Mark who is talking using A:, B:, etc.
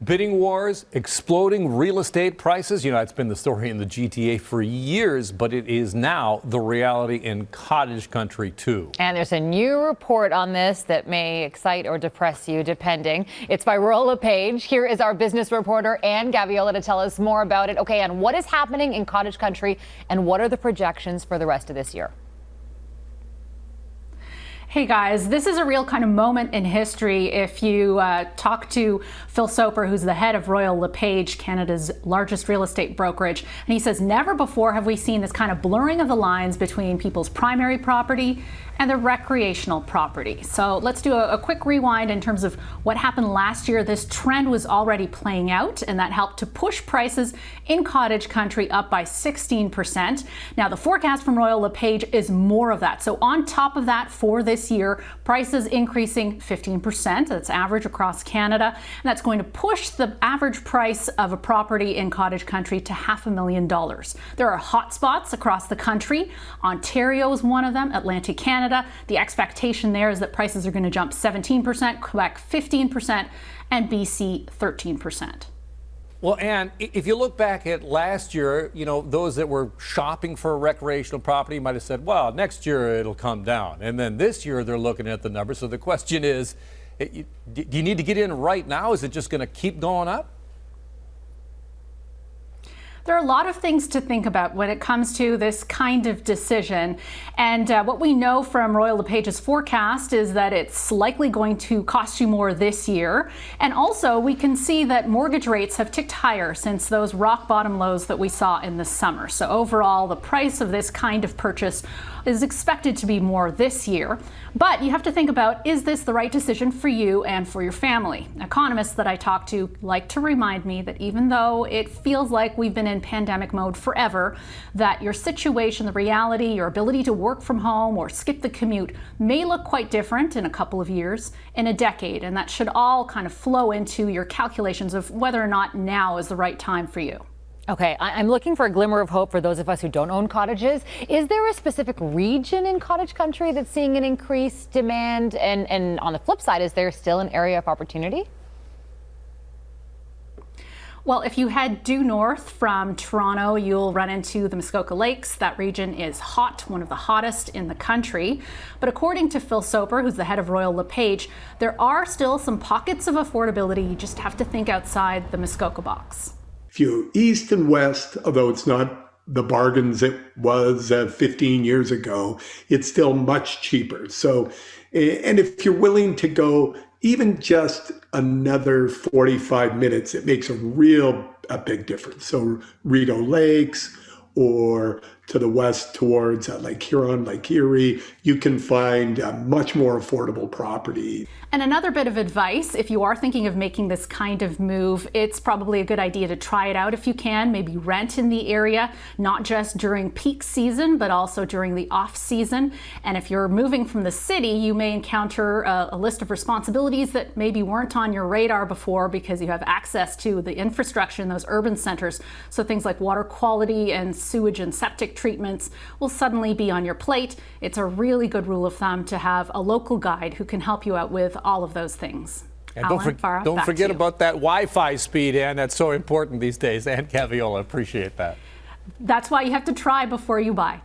A: Bidding wars, exploding real estate prices. It's been the story in the GTA for years, but it is now the reality in cottage country, too.
B: And there's a new report on this that may excite or depress you, depending. It's by Royal LePage. Here is our business reporter, Gaviola, to tell us more about it. Okay, and what is happening in cottage country, and what are the projections for the rest of this year?
C: Hey guys, this is a real kind of moment in history. If you talk to Phil Soper, who's the head of Royal LePage, Canada's largest real estate brokerage, and he says never before have we seen this kind of blurring of the lines between people's primary property and the recreational property. So let's do a quick rewind in terms of what happened last year. This trend was already playing out, and that helped to push prices in cottage country up by 16%. Now the forecast from Royal LePage is more of that. So on top of that, for this year, prices increasing 15%. That's average across Canada. And that's going to push the average price of a property in cottage country to $500,000. There are hot spots across the country. Ontario is one of them, Atlantic Canada. The expectation there is that prices are going to jump 17%, Quebec 15%, and BC 13%.
A: Well, and if you look back at last year, those that were shopping for a recreational property might have said, well, next year it'll come down. And then this year they're looking at the numbers. So the question is, do you need to get in right now? Is it just going to keep going up?
C: There are a lot of things to think about when it comes to this kind of decision. And what we know from Royal LePage's forecast is that it's likely going to cost you more this year. And also we can see that mortgage rates have ticked higher since those rock bottom lows that we saw in the summer. So overall, the price of this kind of purchase is expected to be more this year. But you have to think about, is this the right decision for you and for your family? Economists that I talk to like to remind me that even though it feels like we've been in pandemic mode forever, that your situation, the reality, your ability to work from home or skip the commute may look quite different in a couple of years, in a decade, and that should all kind of flow into your calculations of whether or not now is the right time for you.
B: Okay, I'm looking for a glimmer of hope for those of us who don't own cottages. Is there a specific region in cottage country that's seeing an increased demand? And on the flip side, is there still an area of opportunity?
C: Well, if you head due north from Toronto, you'll run into the Muskoka Lakes. That region is hot, one of the hottest in the country. But according to Phil Soper, who's the head of Royal LePage, there are still some pockets of affordability. You just have to think outside the Muskoka box.
D: If you east and west, although it's not the bargains it was 15 years ago, it's still much cheaper. So, and if you're willing to go even just another 45 minutes, it makes a big difference. So Rideau Lakes, or to the west towards Lake Huron, Lake Erie, you can find a much more affordable property.
C: And another bit of advice, if you are thinking of making this kind of move, it's probably a good idea to try it out if you can, maybe rent in the area, not just during peak season, but also during the off season. And if you're moving from the city, you may encounter a list of responsibilities that maybe weren't on your radar before because you have access to the infrastructure in those urban centers. So things like water quality and sewage and septic treatments will suddenly be on your plate. It's a really good rule of thumb to have a local guide who can help you out with all of those things.
A: And don't forget about that Wi-Fi speed, Ann. That's so important these days. Ann Gaviola, appreciate that.
C: That's why you have to try before you buy.